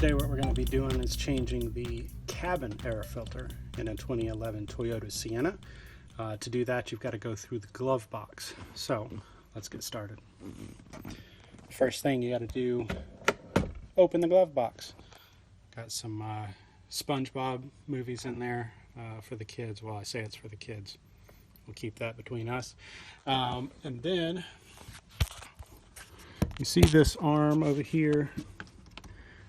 Today what we're going to be doing is changing the cabin air filter in a 2011 Toyota Sienna. To do that, you've got to go through the glove box. So let's get started. First thing you got to do, open the glove box. Got some SpongeBob movies in there for the kids. Well, I say it's for the kids. We'll keep that between us. And then you see this arm over here.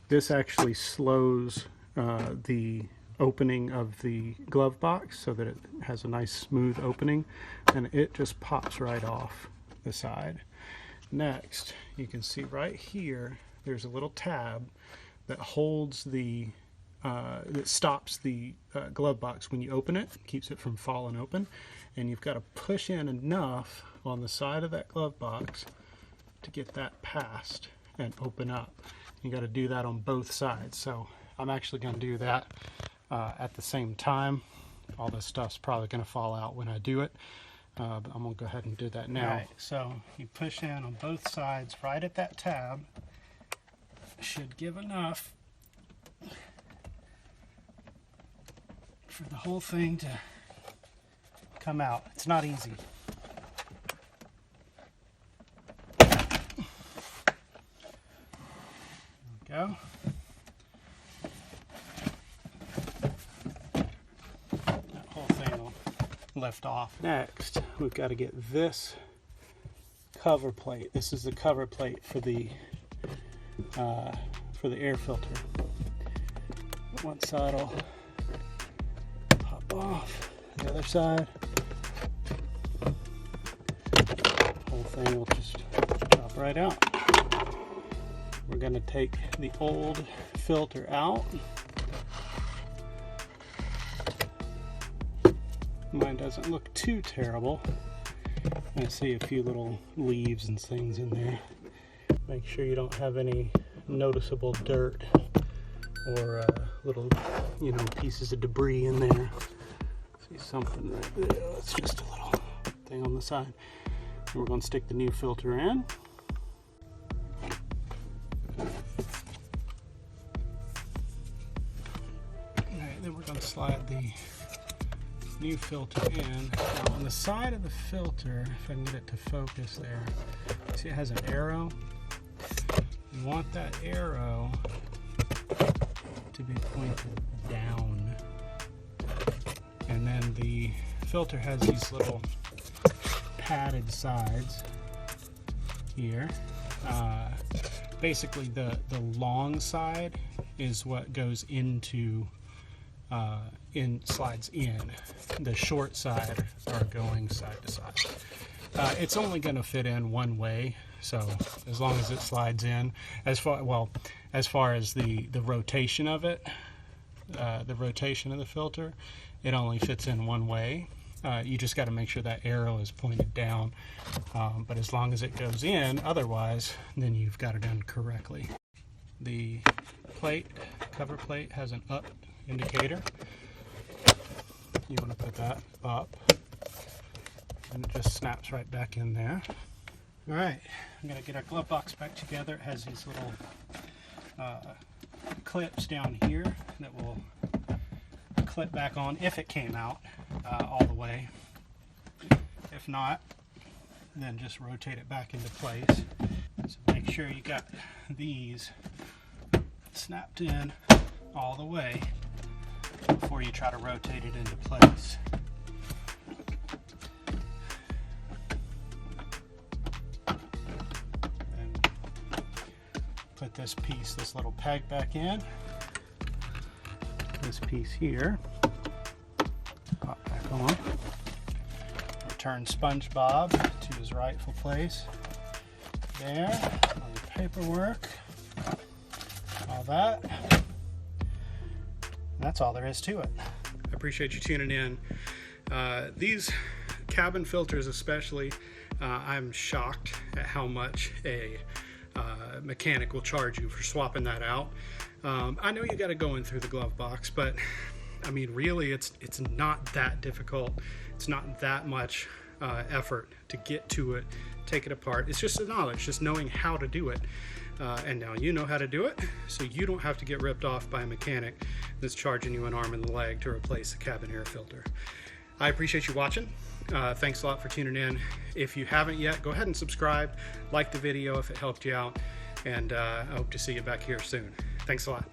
This actually slows the opening of the glove box so that it has a nice smooth opening, and it just pops right off the side. Next, you can see right here there's a little tab that holds the that stops the glove box when you open it, keeps it from falling open, and you've got to push in enough on the side of that glove box to get that past and open up. You got to do that on both sides. So I'm actually going to do that at the same time. All this stuff's probably going to fall out when I do it, but I'm going to go ahead and do that now. All right, so you push in on both sides right at that tab. Should give enough for the whole thing to come out. It's not easy. Go. That whole thing will lift off. Next, we've got to get this cover plate. This is the cover plate for the air filter. One side will pop off. The other side, the whole thing will just pop right out. We're going to take the old filter out. Mine doesn't look too terrible. I see a few little leaves and things in there. Make sure you don't have any noticeable dirt or little, pieces of debris in there. See something right there. It's just a little thing on the side. And we're going to stick the new filter in. Then we're going to slide the new filter in. Now on the side of the filter, if I can get it to focus there, see it has an arrow. You want that arrow to be pointed down. And then the filter has these little padded sides here. Basically the long side is what goes into slides in. The short side are going side to side. It's only going to fit in one way, so as long as it slides in, as far as the rotation of it, the rotation of the filter, it only fits in one way. You just got to make sure that arrow is pointed down, but as long as it goes in, otherwise, then you've got it done correctly. The cover plate has an up indicator. You want to put that up, and it just snaps right back in there. All right, I'm going to get our glove box back together. It has these little clips down here that will clip back on if it came out all the way. If not, then just rotate it back into place. So make sure you got these snapped in all the way before you try to rotate it into place. And put this piece, this little peg back in. This piece here, pop back on. Return SpongeBob to his rightful place. There, all the paperwork, all that. That's all there is to it. I appreciate you tuning in. These cabin filters especially, I'm shocked at how much a mechanic will charge you for swapping that out. I know you got to go in through the glove box, but I mean really it's not that difficult. It's not that much effort to get to it, take it apart. It's just a knowledge, just knowing how to do it. And now you know how to do it, so you don't have to get ripped off by a mechanic that's charging you an arm and a leg to replace the cabin air filter. I appreciate you watching. Thanks a lot for tuning in. If you haven't yet, go ahead and subscribe, like the video if it helped you out, and I hope to see you back here soon. Thanks a lot.